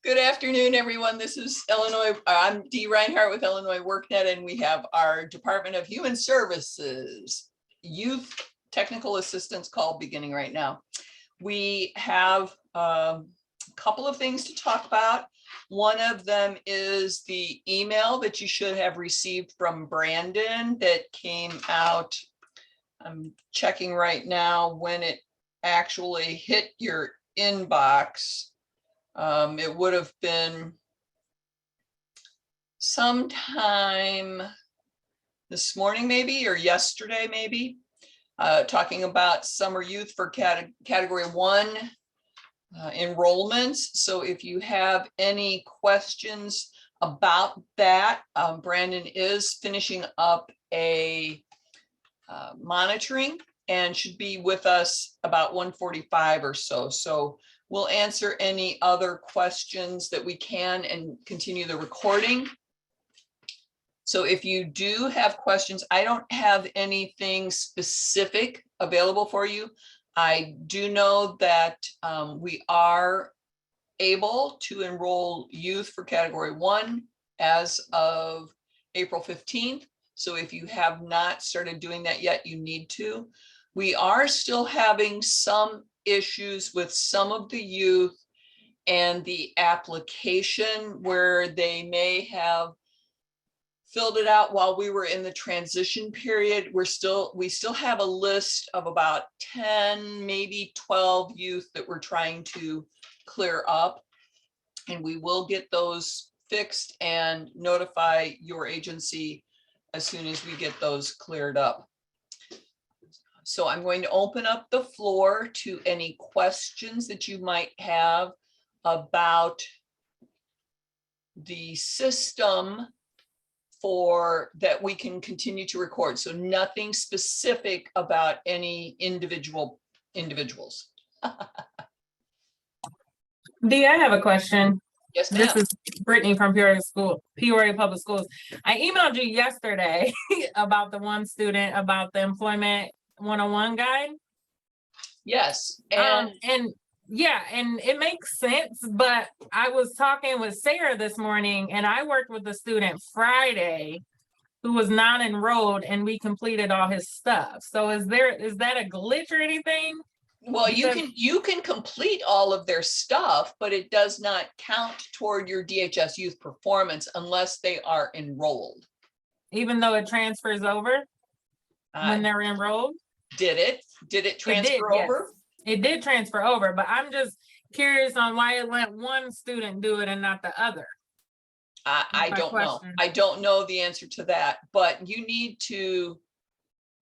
Good afternoon, everyone. This is I'm Dee Reinhardt with Illinois WorkNet, and we have our Department of Human Services Youth Technical Assistance call beginning right now. We have a couple of things to talk about. One of them is the email that you should have received from Brandon that came out. I'm checking right now when it actually hit your inbox. It would have been sometime this morning, maybe, or yesterday, maybe, talking about summer youth for category 1 enrollments. So if you have any questions about that, Brandon is finishing up a monitoring and should be with us about 1:45 or so. So we'll answer any other questions that we can and continue the recording. So if you do have questions, I don't have anything specific available for you. I do know that we are able to enroll youth for category 1 as of April 15th. So if you have not started doing that yet, you need to. We are still having some issues with some of the youth and the application where they may have filled it out while we were in the transition period. We still have a list of about 10, maybe 12 youth that we're trying to clear up, and we will get those fixed and notify your agency as soon as we get those cleared up. So I'm going to open up the floor to any questions that you might have about the system for that we can continue to record. So nothing specific about any individuals. Dee, I have a question. Yes, ma'am. This is Brittany from Peoria Public Schools. I emailed you yesterday about the one student about the employment 101 guide. Yes. And yeah, and it makes sense, but I was talking with Sarah this morning, and I worked with a student Friday who was not enrolled, and we completed all his stuff. So is that a glitch or anything? Well, you can complete all of their stuff, but it does not count toward your DHS youth performance unless they are enrolled. Even though it transfers over when they're enrolled? Did it transfer over? Yes. It did transfer over, but I'm just curious on why it let one student do it and not the other. I don't know. I don't know the answer to that, but you need to,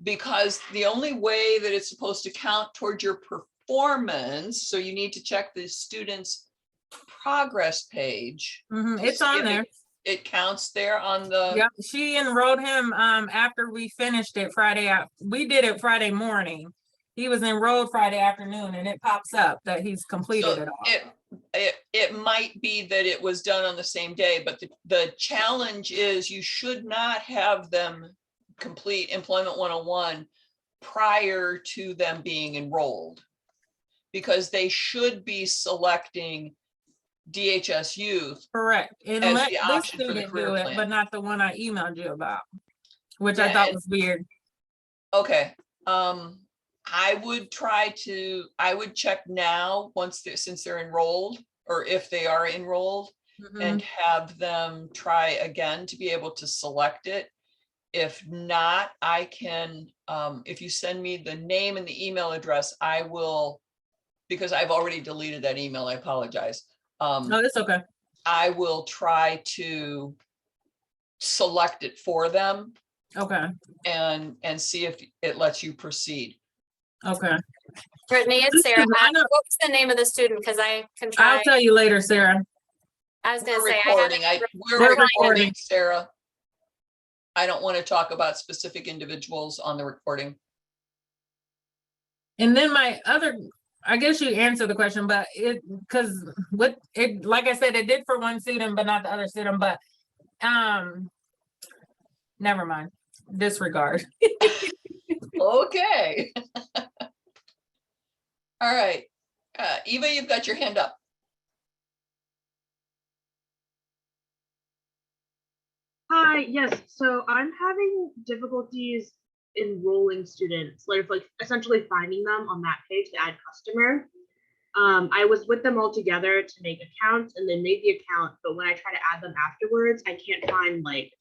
because the only way that it's supposed to count towards your performance, so you need to check the student's progress page. It's on there. It counts there on the. Yep, she enrolled him after we finished it Friday out. We did it Friday morning. He was enrolled Friday afternoon, and it pops up that he's completed it all. It might be that it was done on the same day, but the challenge is you should not have them complete Employment 101 prior to them being enrolled, because they should be selecting DHS Youth. Correct. And as let the this option for the student career do it, plan. but not the one I emailed you about, which I thought was weird. Okay. I would check now since they're enrolled, or if they are enrolled, and have them try again to be able to select it. If not, I can, if you send me the name and the email address, I will, because I've already deleted that email, I apologize. No, it's okay. I will try to select it for them. Okay. And see if it lets you proceed. Okay. Brittany, it's Sarah. What was the name of the student? Because I can try. I'll tell you later, Sarah. I was going to We're say, recording. We're recording, recording, Sarah. I don't want to talk about specific individuals on the recording. And then I guess you answered the question, but like I said, it did for one student, but not the other student, but never mind. Disregard. Okay. All right. Eva, you've got your hand up. Hi, yes. So I'm having difficulties enrolling students, like essentially finding them on that page to add customer. I was with them all together to make accounts and they made the account, but when I try to add them afterwards, I can't find like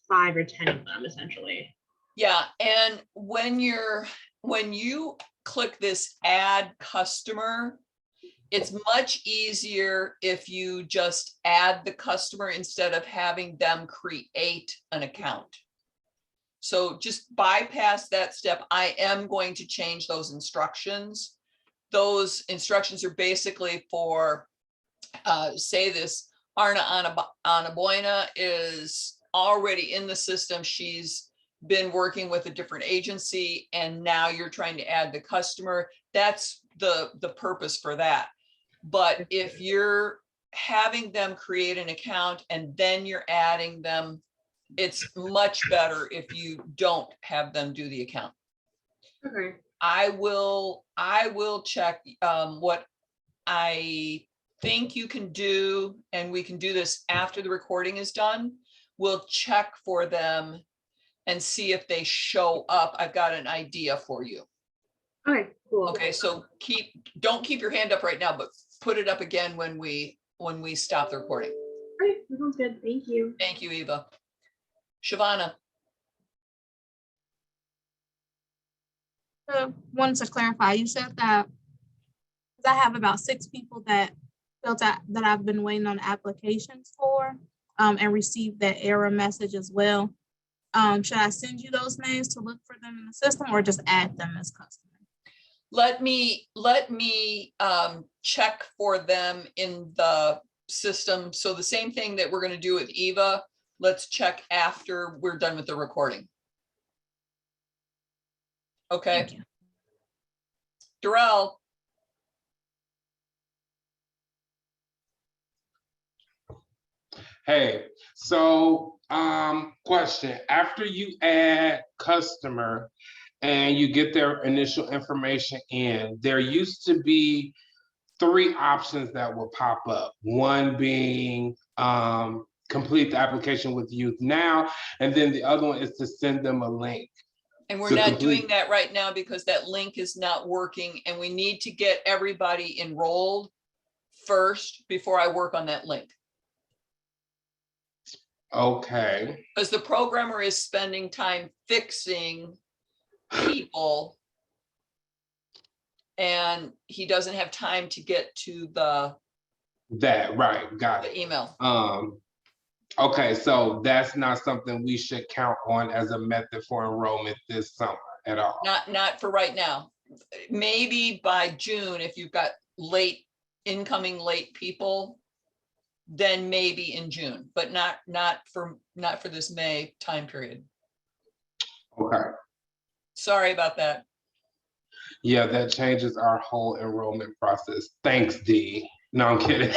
5 or 10 of them essentially. Yeah, and when you click this add customer, it's much easier if you just add the customer instead of having them create an account. So just bypass that step. I am going to change those instructions. Those instructions are basically for, say this, Arna Anaboina is already in the system. She's been working with a different agency and now you're trying to add the customer. That's the purpose for that. But if you're having them create an account and then you're adding them, it's much better if you don't have them do the account. Okay. I will check what I think you can do, and we can do this after the recording is done. We'll check for them and see if they show up. I've got an idea for you. Okay, cool. Okay, so don't keep your hand up right now, but put it up again when we stop the recording. All right, that sounds good. Thank you. Thank you, Eva. Shavana. Wanted to clarify, you said that I have about 6 people that filled out that I've been waiting on applications for and received that error message as well. Should I send you those names to look for them in the system or just add them as customers? Let me check for them in the system. So the same thing that we're going to do with Eva, let's check after we're done with the recording. Okay. Thank you. Darrell. Hey, so question, after you add customer and you get their initial information in, there used to be 3 options that will pop up. One being complete the application with Youth Now, and then the other one is to send them a link. And we're not doing that right now because that link is not working and we need to get everybody enrolled first before I work on that link. Okay. Because the programmer is spending time fixing people and he doesn't have time to get to the Right, got it. email. Okay, so that's not something we should count on as a method for enrollment this summer at all. Not for right now. Maybe by June, if you've got incoming late people, then maybe in June, but not for this May time period. Okay. Sorry about that. Yeah, that changes our whole enrollment process. Thanks, Dee. No, I'm kidding.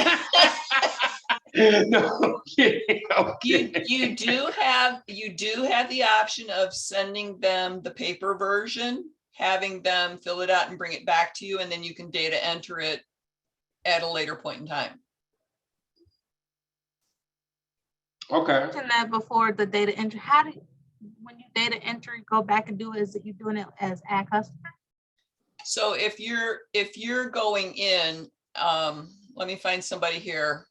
No, I'm kidding. I'm kidding. You do have the option of sending them the paper version, having them fill it out and bring it back to you, and then you can data enter it at a later point in time. Okay. And that before the data entry, when you data enter, go back and do it, is that you doing it as add customer? So if you're going in, let me find somebody here.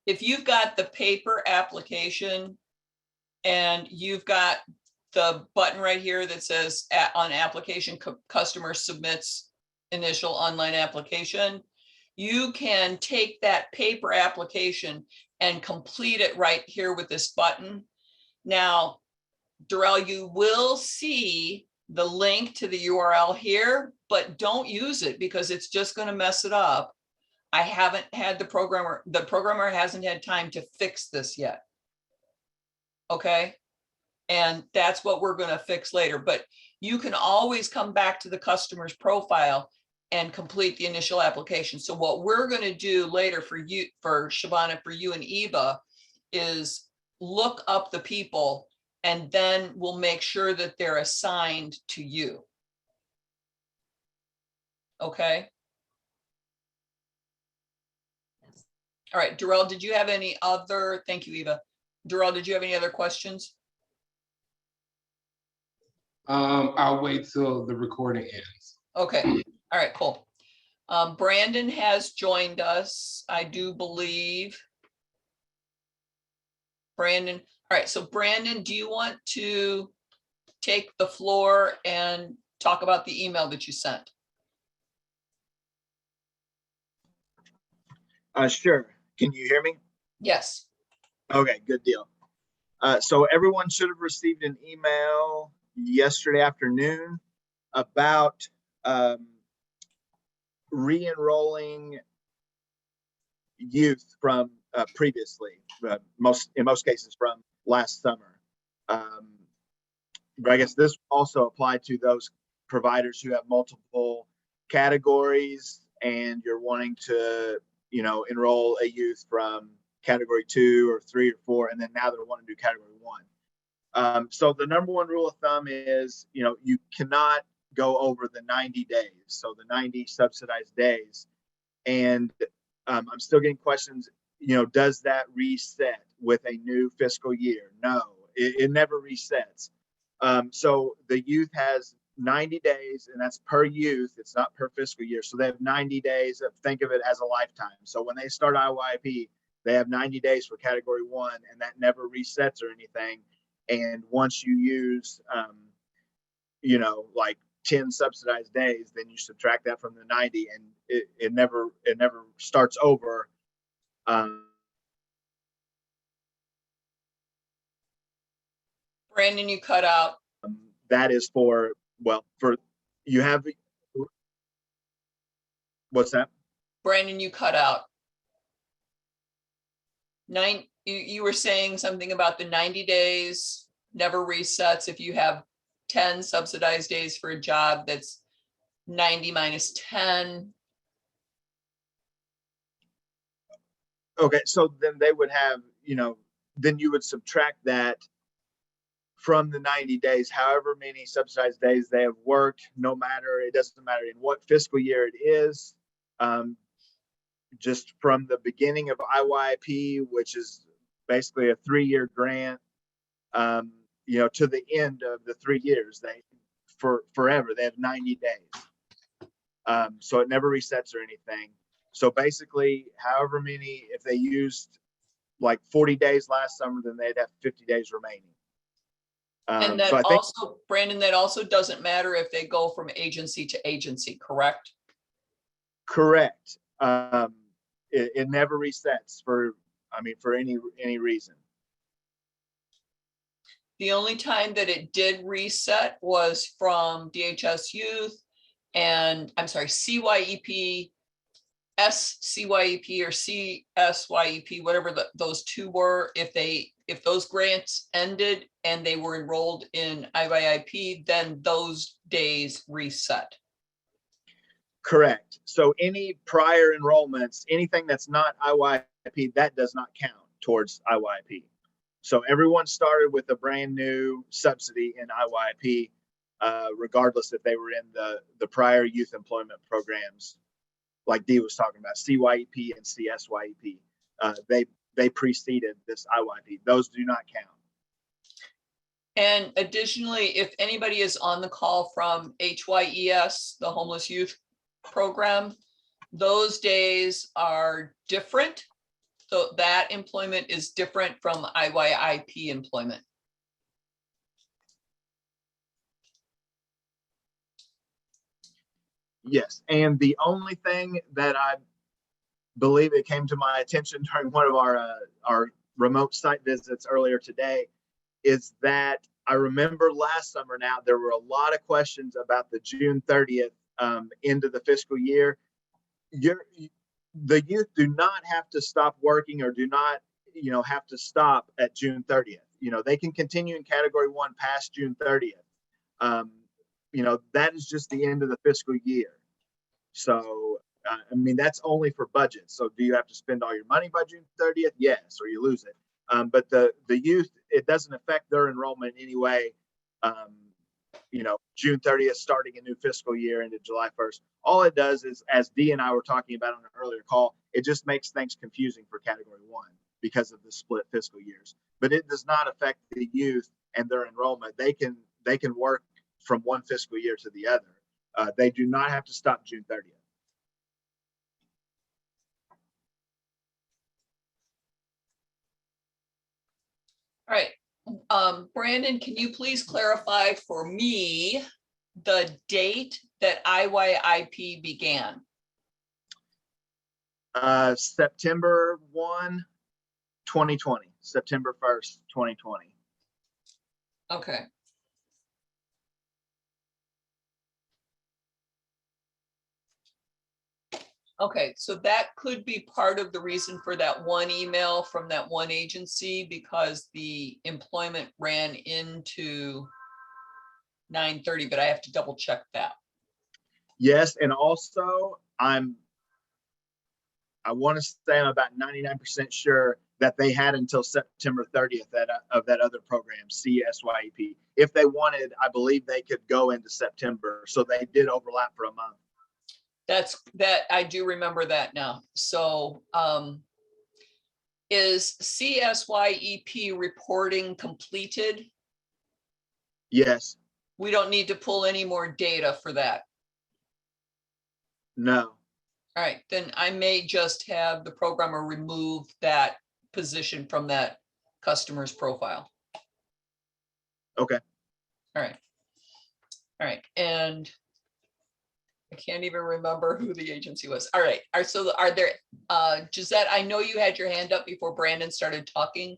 If you've got the paper application and you've got the button right here that says on application, customer submits initial online application, you can take that paper application and complete it right here with this button. Now, Darrell, you will see the link to the URL here, but don't use it because it's just going to mess it up. I haven't had the programmer hasn't had time to fix this yet. Okay. And that's what we're going to fix later, but you can always come back to the customer's profile and complete the initial application. So what we're going to do later for you, for Shavana, for you and Eva, is look up the people and then we'll make sure that they're assigned to you. Okay. All right, Darrell, did you have any other, thank you, Eva. Darrell, did you have any other questions? I'll wait till the recording ends. Okay, all right, cool. Brandon has joined us, I do believe. Brandon, all right, so Brandon, do you want to take the floor and talk about the email that you sent? Sure. Can you hear me? Yes. Okay, good deal. So everyone should have received an email yesterday afternoon about re-enrolling youth from previously, in most cases from last summer. But I guess this also applied to those providers who have multiple categories and you're wanting to, enroll a youth from category 2 or 3 or 4, and then now they're wanting to do category 1. So the number one rule of thumb is, you cannot go over the 90 days. So the 90 subsidized days. And I'm still getting questions, does that reset with a new fiscal year? No, it never resets. So the youth has 90 days, and that's per youth. It's not per fiscal year. So they have 90 days think of it as a lifetime. So when they start IYP, they have 90 days for category 1, and that never resets or anything. And once you use, like 10 subsidized days, then you subtract that from the 90, and it never starts over. Brandon, you cut out. That is for you have, what's that? Brandon, you cut out. You were saying something about the 90 days never resets if you have 10 subsidized days for a job that's 90 minus 10. Okay, so then they would have, then you would subtract that from the 90 days, however many subsidized days they have worked, it doesn't matter in what fiscal year it is. Just from the beginning of IYP, which is basically a 3-year grant, to the end of the 3 years, forever, they have 90 days. So it never resets or anything. So basically, however many, if they used like 40 days last summer, then they'd have 50 days remaining. And that also, Brandon, that also doesn't matter if they go from agency to agency, correct? Correct. It never resets for any reason. The only time that it did reset was from DHS Youth and CYEP, SCYEP or CSYEP, whatever those two were. If those grants ended and they were enrolled in IYIP, then those days reset. Correct. So any prior enrollments, anything that's not IYP, that does not count towards IYP. So everyone started with a brand new subsidy in IYP, regardless if they were in the prior youth employment programs, like Dee was talking about, CYEP and CSYEP. They preceded this IYP. Those do not count. And additionally, if anybody is on the call from HYES, the Homeless Youth Program, those days are different. So that employment is different from IYIP employment. Yes, and the only thing that I believe it came to my attention during one of our remote site visits earlier today is that I remember last summer now there were a lot of questions about the June 30th end of the fiscal year. The youth do not have to stop working or do not have to stop at June 30th. They can continue in category 1 past June 30th. That is just the end of the fiscal year. So that's only for budget. So do you have to spend all your money by June 30th? Yes, or you lose it. But the youth, it doesn't affect their enrollment in any way. June 30th, starting a new fiscal year into July 1st. All it does is, as Dee and I were talking about on an earlier call, it just makes things confusing for category 1 because of the split fiscal years. But it does not affect the youth and their enrollment. They can work from one fiscal year to the other. They do not have to stop June 30th. All right. Brandon, can you please clarify for me the date that IYIP began? September 1, 2020, September 1st, 2020. Okay. Okay, so that could be part of the reason for that one email from that one agency, because the employment ran into 9:30, but I have to double check that. Yes, and also I want to say I'm about 99% sure that they had until September 30th of that other program, CSYEP. If they wanted, I believe they could go into September. So they did overlap for a month. That I do remember that now. So is CSYEP reporting completed? Yes. We don't need to pull any more data for that. No. All right, then I may just have the programmer remove that position from that customer's profile. Okay. All right. All right, and I can't even remember who the agency was. All right, so are there, Gisette, I know you had your hand up before Brandon started talking.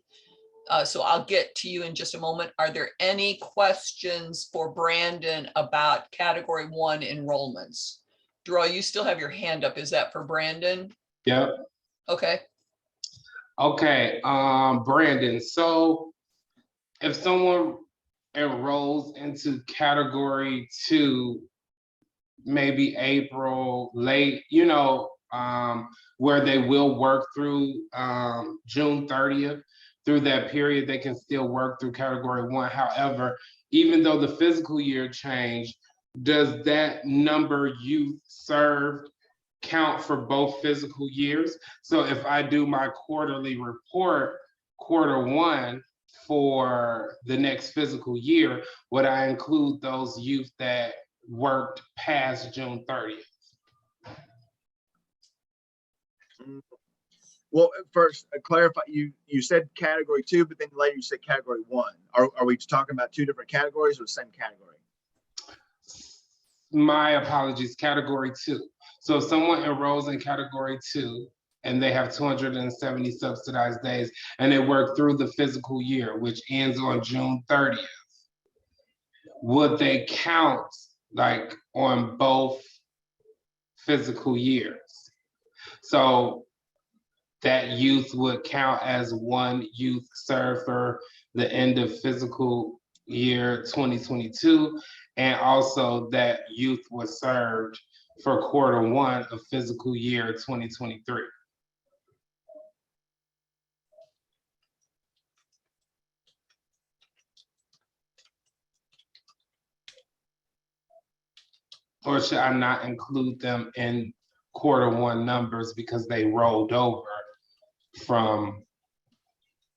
So I'll get to you in just a moment. Are there any questions for Brandon about category 1 enrollments? Drew, you still have your hand up. Is that for Brandon? Yep. Okay. Okay, Brandon, so if someone enrolls into category 2, maybe April, late, where they will work through June 30th, through that period, they can still work through category 1. However, even though the fiscal year changed, does that number youth served count for both fiscal years? So if I do my quarterly report, quarter 1 for the next fiscal year, would I include those youth that worked past June 30th? Well, first, clarify, you said category 2, but then later you said category 1. Are we talking about 2 different categories or the same category? My apologies, category 2. So if someone enrolls in category 2 and they have 270 subsidized days and they work through the fiscal year, which ends on June 30th, would they count like on both fiscal years? So that youth would count as one youth served for the end of fiscal year 2022, and also that youth was served for quarter 1 of fiscal year 2023. Or should I not include them in quarter 1 numbers because they rolled over from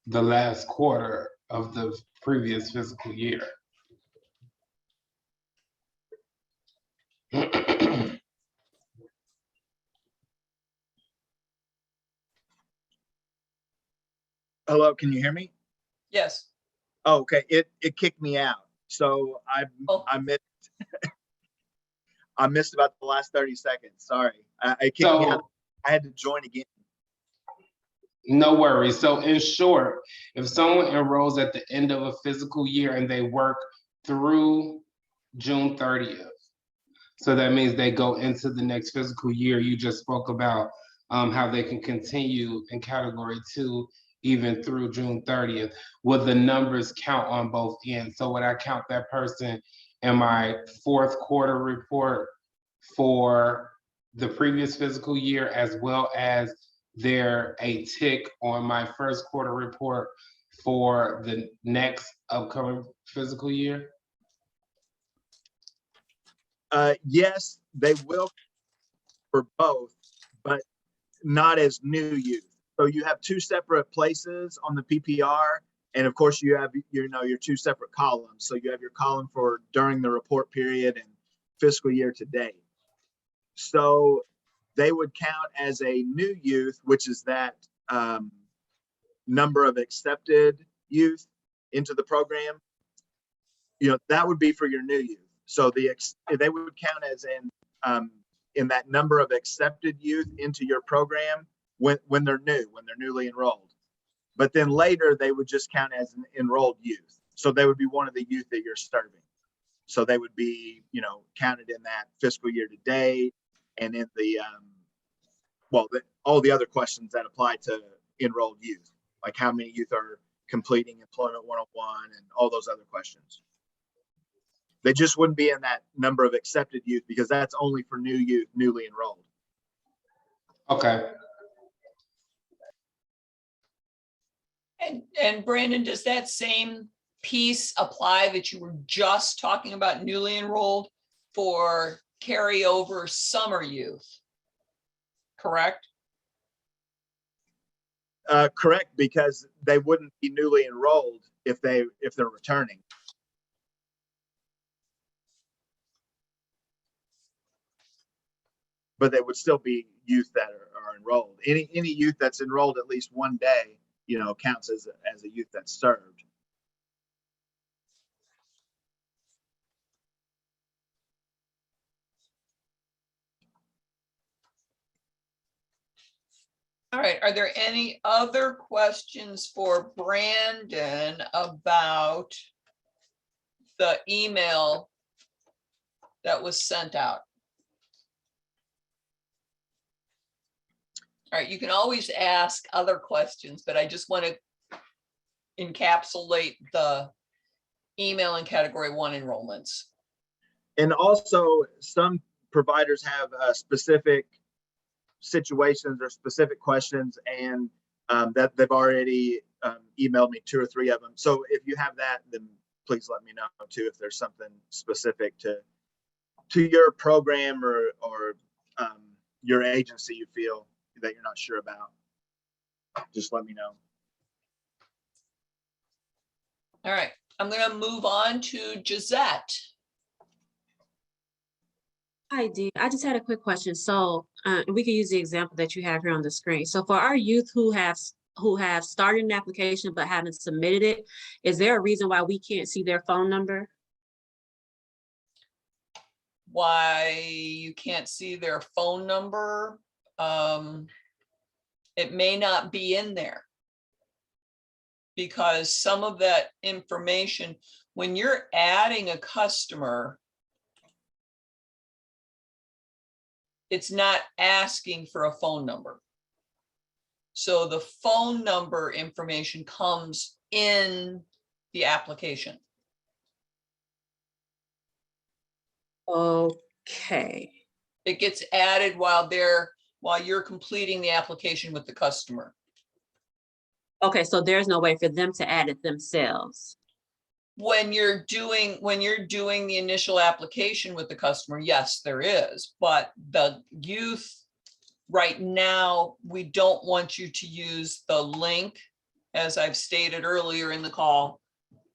the last quarter of the previous fiscal year? Hello, can you hear me? Yes. Oh, okay, it kicked me out. So I missed I missed about the last 30 seconds. Sorry. It kicked me out. I had to join again. No worries. So in short, if someone enrolls at the end of a fiscal year and they work through June 30th, so that means they go into the next fiscal year. You just spoke about how they can continue in category 2 even through June 30th. Would the numbers count on both ends? So would I count that person in my 4th quarter report for the previous fiscal year, as well as there a tick on my 1st quarter report for the next upcoming fiscal year? Yes, they will for both, but not as new youth. So you have two separate places on the PPR. And of course you have, your two separate columns. So you have your column for during the report period and fiscal year to date. So they would count as a new youth, which is that number of accepted youth into the program. That would be for your new youth. So they would count as in that number of accepted youth into your program when they're newly enrolled. But then later they would just count as an enrolled youth. So they would be one of the youth that you're serving. So they would be, counted in that fiscal year to date and in the, all the other questions that apply to enrolled youth, like how many youth are completing Employment 101 and all those other questions. They just wouldn't be in that number of accepted youth because that's only for new youth, newly enrolled. Okay. And Brandon, does that same piece apply that you were just talking about newly enrolled for carryover summer youth? Correct? Correct, because they wouldn't be newly enrolled if they're returning. But they would still be youth that are enrolled. Any youth that's enrolled at least one day, counts as a youth that's served. All right, are there any other questions for Brandon about the email that was sent out? All right, you can always ask other questions, but I just want to encapsulate the email in category 1 enrollments. And also some providers have specific situations or specific questions, and that they've already emailed me 2 or 3 of them. So if you have that, then please let me know too, if there's something specific to your program or your agency you feel that you're not sure about. Just let me know. All right, I'm going to move on to Gisette. Hi, Dee. I just had a quick question. So we can use the example that you have here on the screen. So for our youth who have started an application but haven't submitted it, is there a reason why we can't see their phone number? Why you can't see their phone number? It may not be in there, because some of that information, when you're adding a customer, it's not asking for a phone number. So the phone number information comes in the application. Okay. It gets added while you're completing the application with the customer. Okay, so there's no way for them to add it themselves. When you're doing the initial application with the customer, yes, there is. But the youth right now, we don't want you to use the link, as I've stated earlier in the call,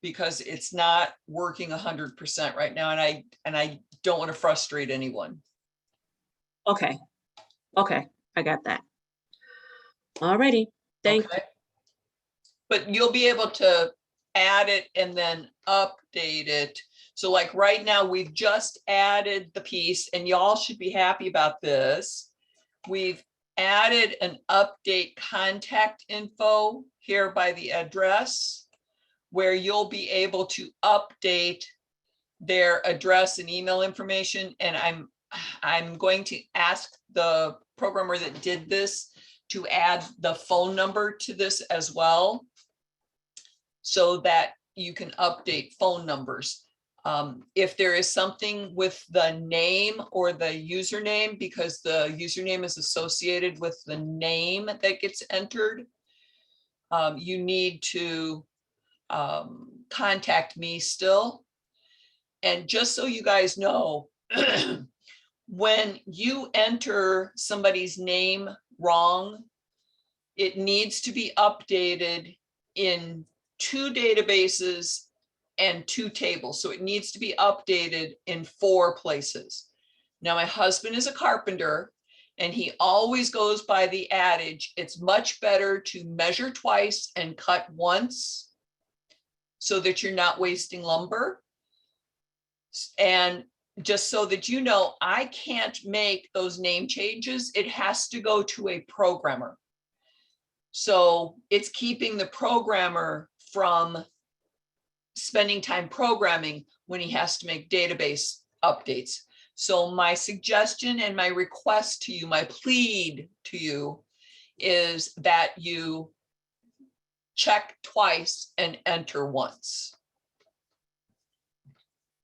because it's not working 100% right now, and I don't want to frustrate anyone. Okay. Okay, I got that. Alrighty, thank you. But you'll be able to add it and then update it. So like right now, we've just added the piece, and y'all should be happy about this. We've added an update contact info here by the address, where you'll be able to update their address and email information. And I'm going to ask the programmer that did this to add the phone number to this as well, so that you can update phone numbers. If there is something with the name or the username, because the username is associated with the name that gets entered, you need to contact me still. And just so you guys know, when you enter somebody's name wrong, it needs to be updated in 2 databases and 2 tables. So it needs to be updated in 4 places. Now, my husband is a carpenter and he always goes by the adage, it's much better to measure twice and cut once so that you're not wasting lumber. And just so that you know, I can't make those name changes. It has to go to a programmer. So it's keeping the programmer from spending time programming when he has to make database updates. So my suggestion and my request to you, my plead to you, is that you check twice and enter once.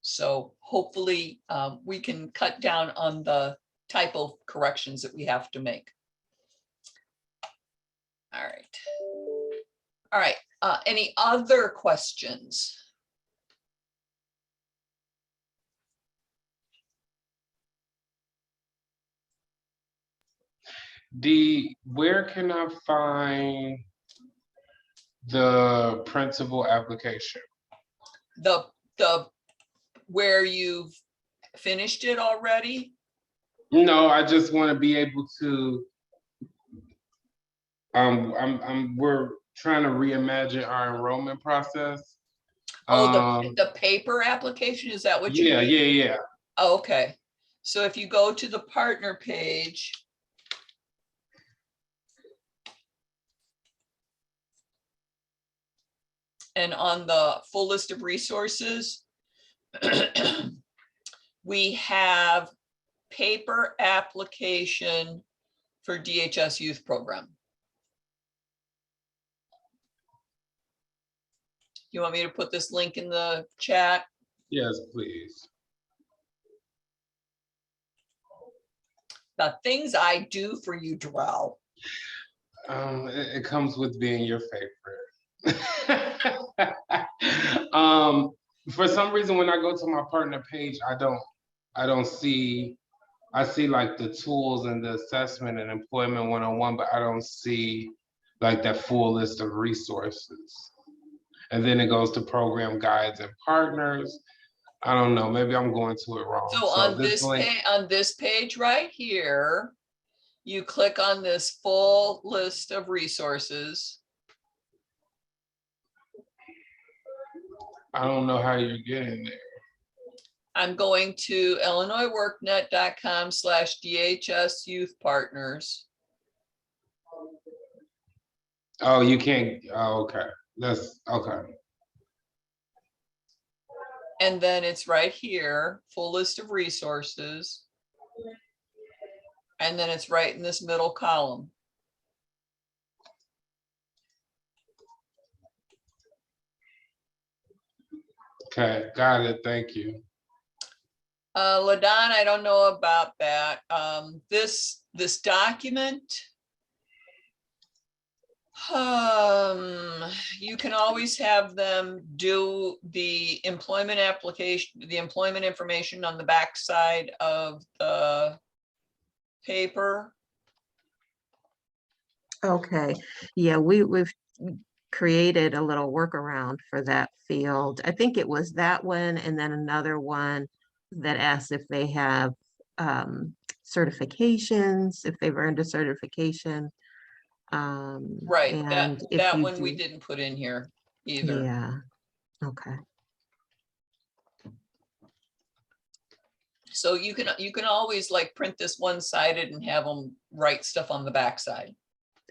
So hopefully we can cut down on the typo corrections that we have to make. All right. All right. Any other questions? Where can I find the principal application? The where you've finished it already? No, I just want to be able to. We're trying to reimagine our enrollment process. Oh, the paper application, is that what you Yeah, mean? yeah. Oh, okay. So if you go to the partner page, and on the full list of resources, we have paper application for DHS Youth Program. You want me to put this link in the chat? Yes, please. The things I do for you, Dwell. It comes with being your favorite. For some reason, when I go to my partner page, I don't see. I see like the tools and the assessment and employment 101, but I don't see like that full list of resources. And then it goes to program guides and partners. I don't know, maybe I'm going to it wrong. So on this page right here, you click on this full list of resources. I don't know how you're getting there. I'm going to illinoisworknet.com/DHS Youth Partners. Oh, you can't, oh, okay. That's okay. And then it's right here, full list of resources. And then it's right in this middle column. Okay, got it, thank you. LaDon, I don't know about that. This document, you can always have them do the employment application, the employment information on the back side of the paper. Okay, yeah, we've created a little workaround for that field. I think it was that one and then another one that asks if they have certifications, if they've earned a certification. Right, And if that you one we do- didn't put in here either. Yeah, okay. So you can always like print this one-sided and have them write stuff on the backside.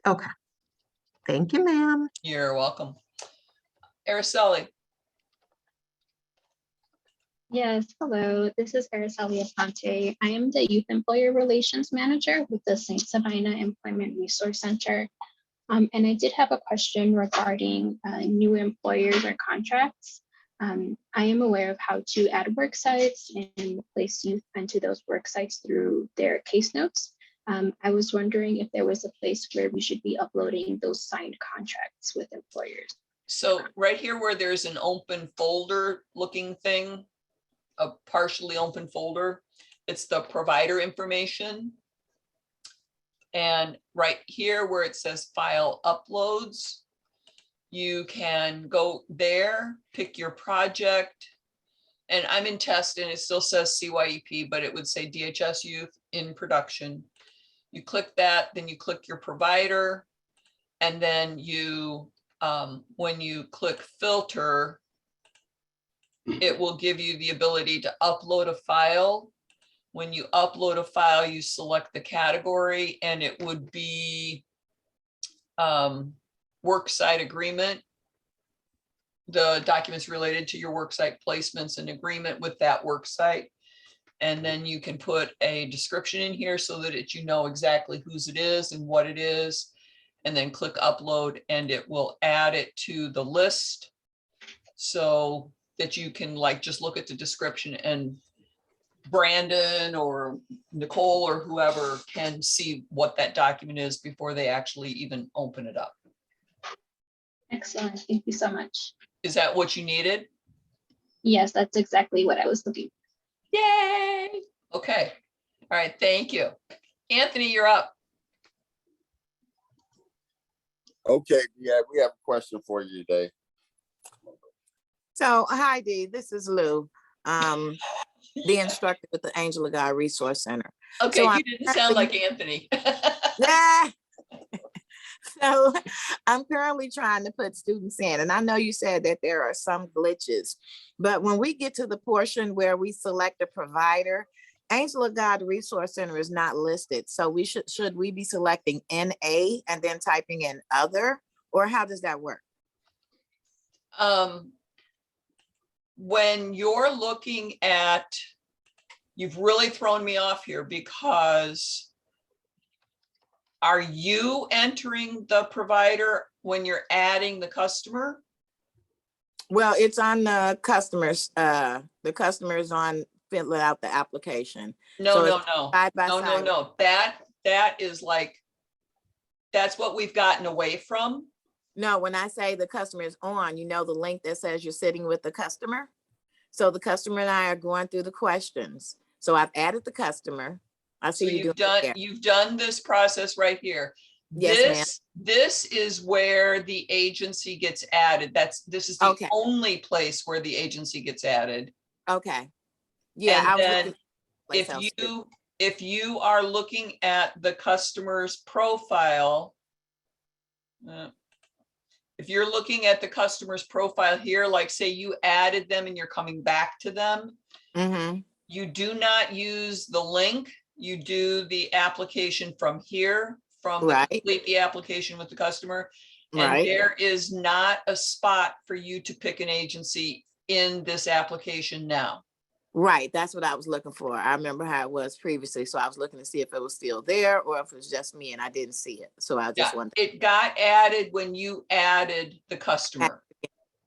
Okay. Thank you, ma'am. You're welcome. Araceli. Yes, hello. This is Araceli Aponte. I am the Youth Employer Relations Manager with the St. Sabina Employment Resource Center. And I did have a question regarding new employers or contracts. I am aware of how to add work sites and place youth onto those work sites through their case notes. I was wondering if there was a place where we should be uploading those signed contracts with employers. So right here where there's an open folder looking thing, a partially open folder, it's the provider information. And right here where it says file uploads, you can go there, pick your project. And I'm in test and it still says CYEP, but it would say DHS Youth in production. You click that, then you click your provider. And then you, when you click filter, it will give you the ability to upload a file. When you upload a file, you select the category and it would be worksite agreement. The documents related to your worksite placements and agreement with that worksite. And then you can put a description in here so that you know exactly whose it is and what it is. And then click upload and it will add it to the list so that you can like just look at the description and Brandon or Nicole or whoever can see what that document is before they actually even open it up. Excellent. Thank you so much. Is that what you needed? Yes, that's exactly what I was looking for. Yay. Okay. All right. Thank you. Anthony, you're up. Okay, yeah, we have a question for you today. So, hi Dee, this is Lou, the instructor with the Angel of God Resource Center. Okay, So you didn't sound like Anthony. Yeah. So I'm currently trying to put students in, and I know you said that there are some glitches, but when we get to the portion where we select a provider, Angel of God Resource Center is not listed. So we should we be selecting NA and then typing in other, or how does that work? When you're looking at, you've really thrown me off here because are you entering the provider when you're adding the customer? Well, it's on the customers. The customer is on filling out the application. No, So no, it's no, side by no, no, side. no. That is like, that's what we've gotten away from. No, when I say the customer is on, you know, the link that says you're sitting with the customer. So the customer and I are going through the questions. So I've added the customer. I So see you doing you've done this process right here. Yes, This is where the agency gets added. This is the Okay. only place where the agency gets added. Okay. Yeah, And I was then looking someplace else too. if you are looking at the customer's profile, if you're looking at the customer's profile here, like say you added them and you're coming back to them, you do not use the link. You do the application from here, from the complete the application with the customer. And there is not a spot for you to pick an agency in this application now. Right, that's what I was looking for. I remember how it was previously. So I was looking to see if it was still there or if it was just me and I didn't see it. So I just wanted. It got added when you added the customer.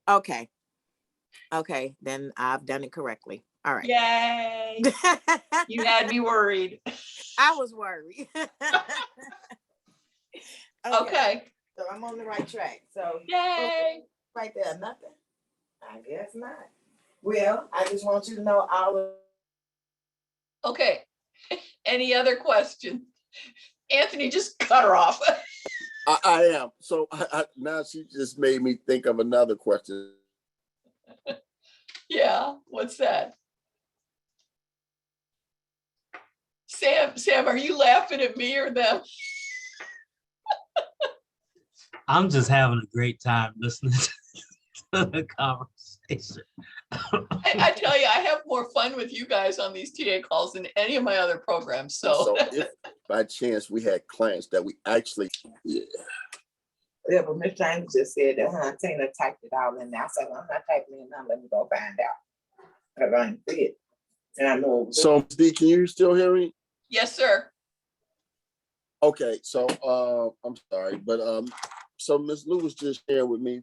Okay. Okay, then I've done it correctly. All right. Yay. You had me worried. I was worried. Okay. So I'm on the right track. So yay. Right there, nothing. I guess not. Well, I just want you to know all of. Okay. Any other questions? Anthony, just cut her off. I am. So now she just made me think of another question. Yeah, what's that? Sam, are you laughing at me or them? I'm just having a great time listening to the conversation. I tell you, I have more fun with you guys on these TA calls than any of my other programs. So if by chance we had clients that we actually, Yeah, but Miss James just said that Tina typed it all in there. I said, well, I'm not typing it now. Let me go find out. Because I didn't see it. And I know it was. So Dee, can you still hear me? yes, sir. Okay, so I'm sorry, but so Ms. Lou was just sharing with me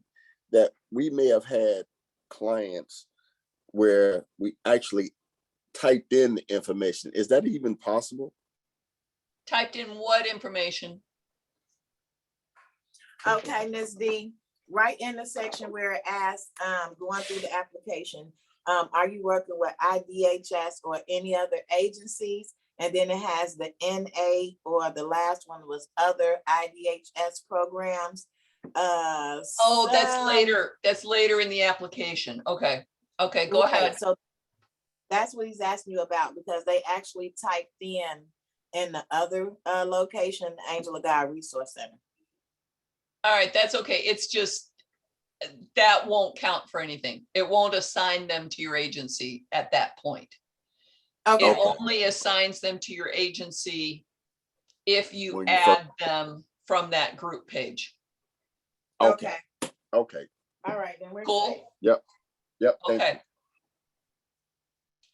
that we may have had clients where we actually typed in the information. Is that even possible? Typed in what information? Okay, Ms. D, right in the section where it asks, going through the application, Are you working with IDHS or any other agencies? And then it has the NA, or the last one was other IDHS programs. Oh, that's later. That's later in the application. Okay. Okay, go Right, ahead. so that's what he's asking you about, because they actually typed in the other location, Angela God Resource Center. All right, that's okay. It's just that won't count for anything. It won't assign them to your agency at that point. Okay. It only assigns them to your agency if you When you add them from that group page. Okay. Okay. All right, then we're safe. Cool. Yep. Thank you. Okay.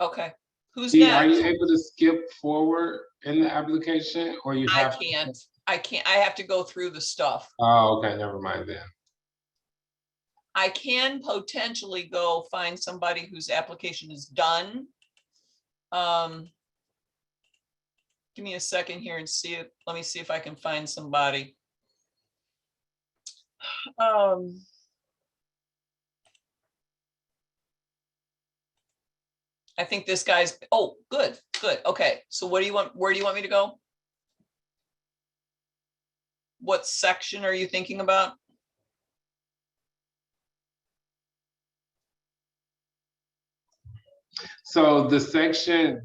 Okay. Who's Dee, are you next? able to skip forward in the application, or you I have? can't. I have to go through the stuff. Oh, okay, never mind then. I can potentially go find somebody whose application is done. Give me a second here and see it. Let me see if I can find somebody. I think this guy's, oh, good. Okay, so what do you want? Where do you want me to go? What section are you thinking about? So this section,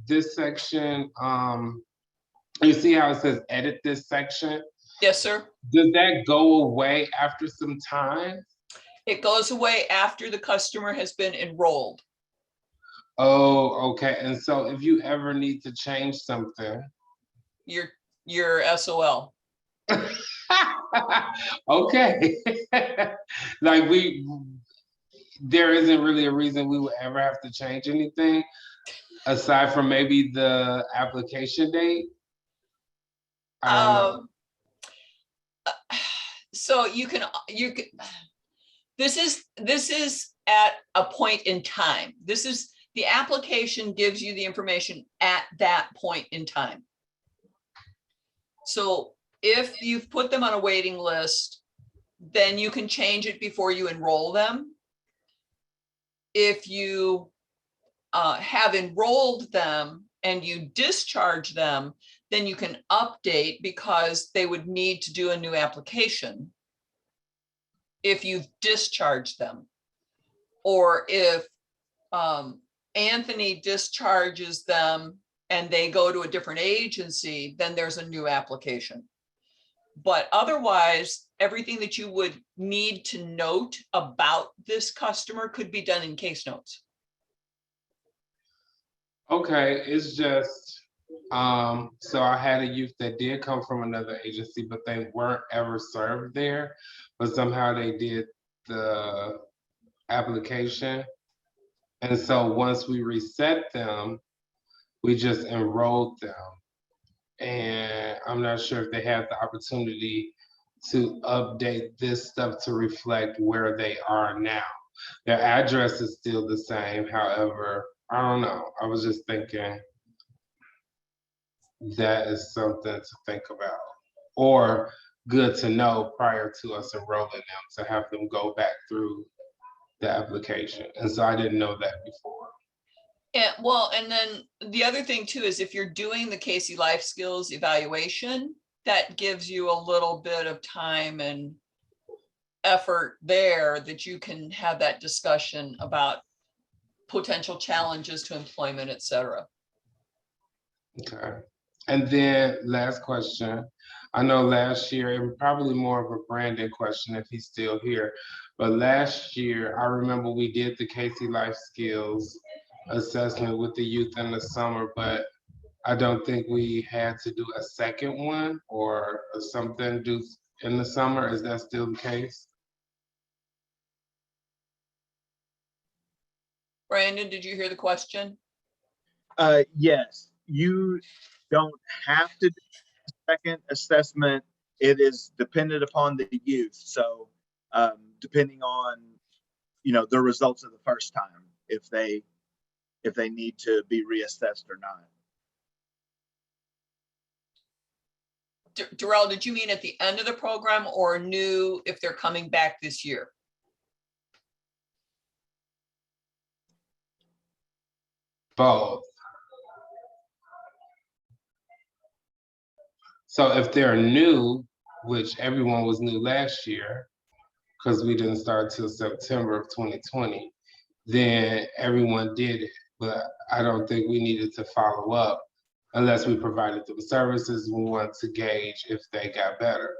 you see how it says edit this section? Yes, sir. Does that go away after some time? It goes away after the customer has been enrolled. Oh, okay. And so if you ever need to change something. Your SOL. Okay. Like there isn't really a reason we would ever have to change anything aside from maybe the application date. I don't know. So you can, this is at a point in time. The application gives you the information at that point in time. So if you've put them on a waiting list, then you can change it before you enroll them. If you have enrolled them and you discharge them, then you can update, because they would need to do a new application if you've discharged them. Or if Anthony discharges them and they go to a different agency, then there's a new application. But otherwise, everything that you would need to note about this customer could be done in case notes. Okay, it's just, so I had a youth that did come from another agency, but they weren't ever served there, but somehow they did the application. And so once we reset them, we just enrolled them. And I'm not sure if they have the opportunity to update this stuff to reflect where they are now. Their address is still the same, however, I don't know. I was just thinking that is something to think about, or good to know prior to us enrolling them, to have them go back through the application. And so I didn't know that before. And well, and then the other thing too is if you're doing the Casey Life Skills evaluation, that gives you a little bit of time and effort there that you can have that discussion about potential challenges to employment, et cetera. Okay. And then last question. I know last year, and probably more of a Brandon question if he's still here, but last year, I remember we did the Casey Life Skills assessment with the youth in the summer, but I don't think we had to do a second one or something due in the summer. Is that still the case? Brandon, did you hear the question? Yes, you don't have to do a second assessment. It is dependent upon the youth. So depending on, the results of the first time, if they need to be reassessed or not. Darrell, did you mean at the end of the program or new if they're coming back this year? both. So if they're new, which everyone was new last year, because we didn't start till September of 2020, then everyone did it. But I don't think we needed to follow up unless we provided them services. We want to gauge if they got better.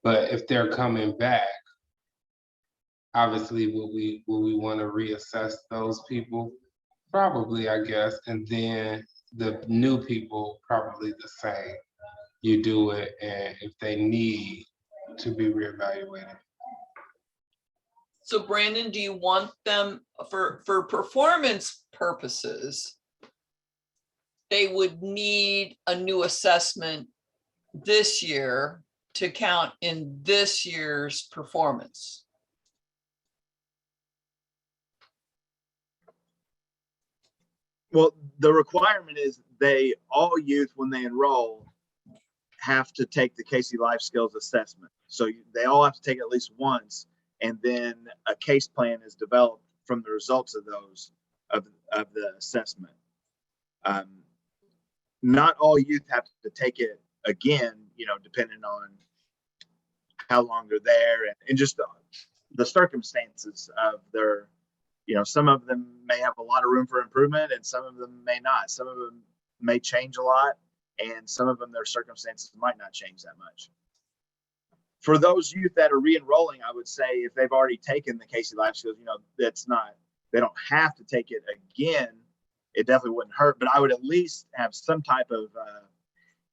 But if they're coming back, obviously, will we want to reassess those people? Probably, I guess. And then the new people, probably the same. You do it, and if they need to be reevaluated. So Brandon, do you want them for performance purposes? They would need a new assessment this year to count in this year's performance. Well, the requirement is all youth, when they enroll, have to take the Casey Life Skills Assessment. So they all have to take it at least once, and then a case plan is developed from the results of those, of the assessment. Not all youth have to take it again, depending on how long they're there and just the circumstances of their, some of them may have a lot of room for improvement and some of them may not. Some of them may change a lot, and some of them, their circumstances might not change that much. For those youth that are re-enrolling, I would say if they've already taken the Casey Life Skills, they don't have to take it again. It definitely wouldn't hurt, but I would at least have some type of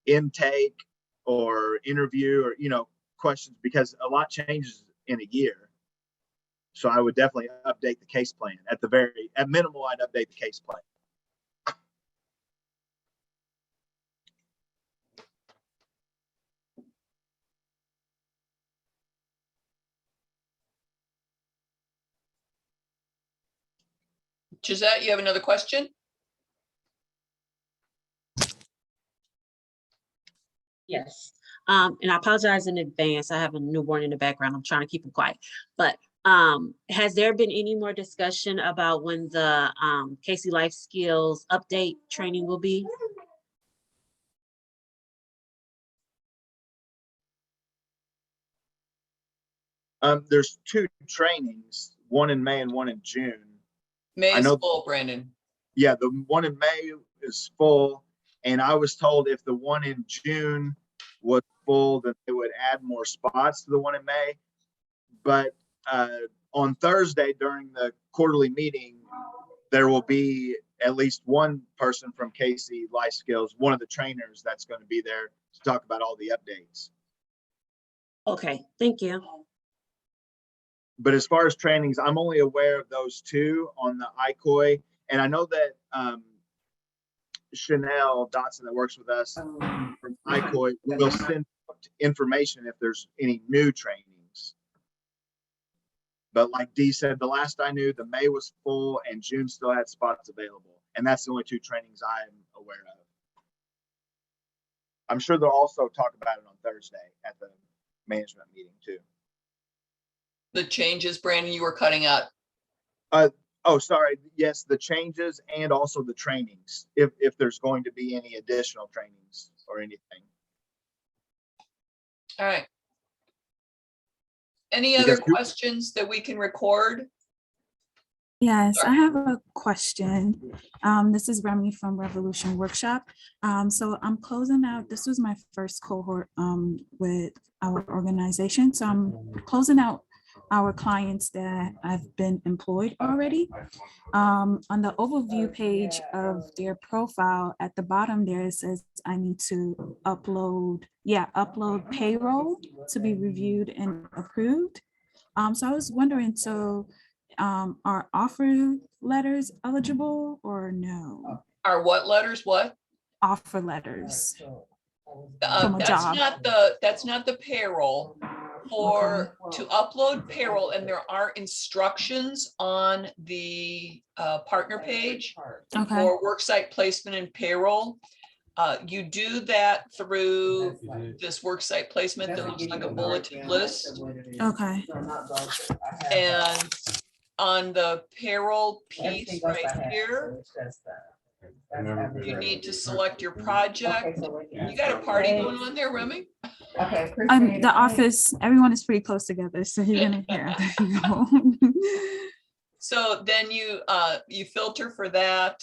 intake or interview or, questions, because a lot changes in a year. So I would definitely update the case plan. At minimal, I'd update the case plan. Gisette, you have another question? Yes. And I apologize in advance. I have a newborn in the background. I'm trying to keep him quiet. But has there been any more discussion about when the Casey Life Skills update training will be? There's 2 trainings, one in May and one in June. May is full, Brandon. Yeah, the one in May is full. And I was told if the one in June was full, then it would add more spots to the one in May. But on Thursday during the quarterly meeting, there will be at least one person from Casey Life Skills, one of the trainers that's going to be there to talk about all the updates. Okay, thank you. But as far as trainings, I'm only aware of those 2 on the ICOI. And I know that Chanel Dotson that works with us from ICOI will send information if there's any new trainings. But like Dee said, the last I knew, the May was full and June still had spots available. And that's the only 2 trainings I'm aware of. I'm sure they'll also talk about it on Thursday at the management meeting too. The changes, Brandon, you were cutting out. Oh, sorry. Yes, the changes and also the trainings, if there's going to be any additional trainings or anything. All right. Any other questions that we can record? Yes, I have a question. This is Remy from Revolution Workshop. So I'm closing out, this was my first cohort with our organization. So I'm closing out our clients that have been employed already. On the overview page of their profile at the bottom there, it says I need to upload payroll to be reviewed and approved. So I was wondering, are offer letters eligible or no? Are what letters? What? Offer letters from a job. That's not the payroll. To upload payroll, and there are instructions on the partner page for worksite placement and payroll. You do that through this worksite placement that looks like a bulleted list. Okay. And on the payroll piece right here, You need to select your project. You got a party going on there, Remy? The office, everyone is pretty close together, so you're gonna hear other people. So then you filter for that.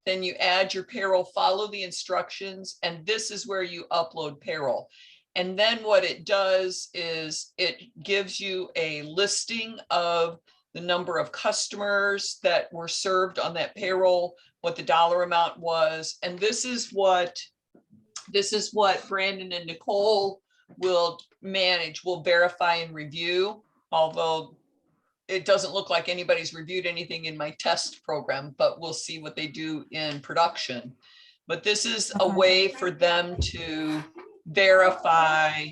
Then you add your payroll, follow the instructions, and this is where you upload payroll. And then what it does is it gives you a listing of the number of customers that were served on that payroll, what the dollar amount was. And this is what Brandon and Nicole will manage, will verify and review, although it doesn't look like anybody's reviewed anything in my test program, but we'll see what they do in production. But this is a way for them to verify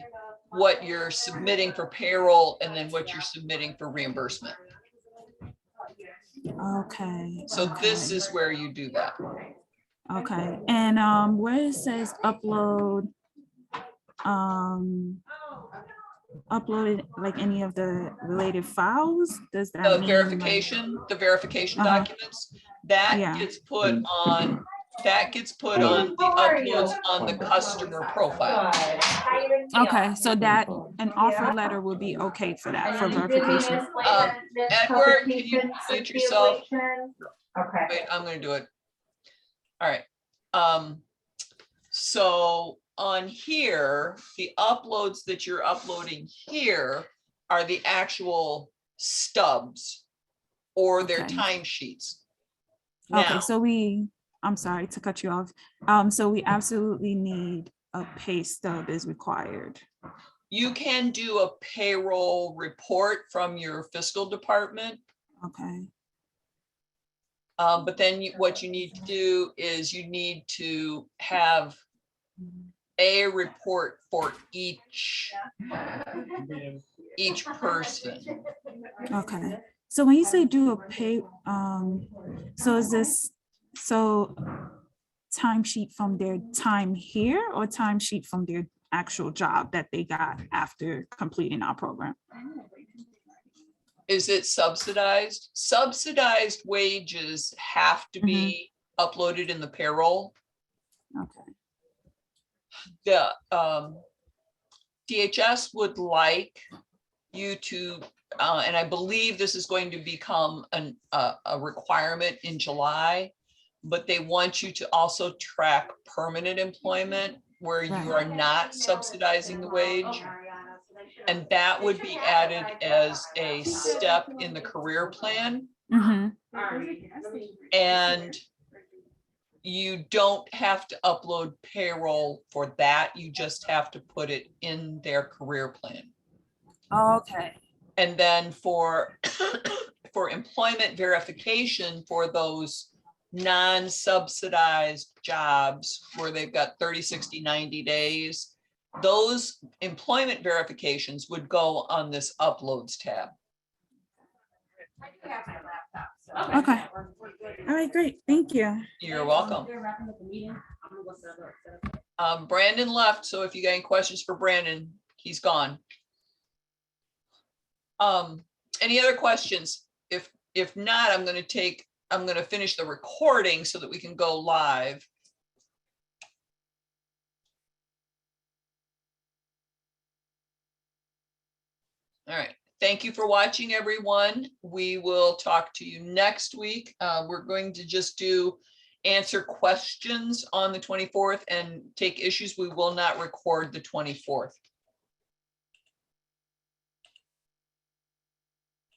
what you're submitting for payroll and then what you're submitting for reimbursement. Okay. So this is where you do that. Okay, and where it says upload, uploaded like any of the related files, does that The mean verification documents, that Yeah. gets put on, the uploads on the customer profile. Okay, so that an offer letter will be okay for that, for verification. Edward, can you mute yourself? Wait, I'm gonna do it. All right. So on here, the uploads that you're uploading here are the actual stubs or their Okay. timesheets. Okay, Now, so I'm sorry to cut you off. So we absolutely need a pay stub is required. you can do a payroll report from your fiscal department. Okay, But then what you need to do is you need to have a report for each person. okay. So when you say do a pay, so is this, so timesheet from their time here or timesheet from their actual job that they got after completing our program? Is it subsidized? Subsidized wages have to be uploaded in the payroll. Okay. The DHS would like you to, and I believe this is going to become a requirement in July, but they want you to also track permanent employment where you are not subsidizing the wage. And that would be added as a step in the career plan. And you don't have to upload payroll for that. You just have to put it in their career plan. Okay. And then for employment verification for those non-subsidized jobs where they've got 30, 60, 90 days, those employment verifications would go on this uploads tab. Okay. All right, great. Thank you. You're welcome. Brandon left, so if you got any questions for Brandon, he's gone. Any other questions? If not, I'm going to finish the recording so that we can go live. All right. Thank you for watching, everyone. We will talk to you next week. We're going to just answer questions on the 24th and take issues. We will not record the 24th.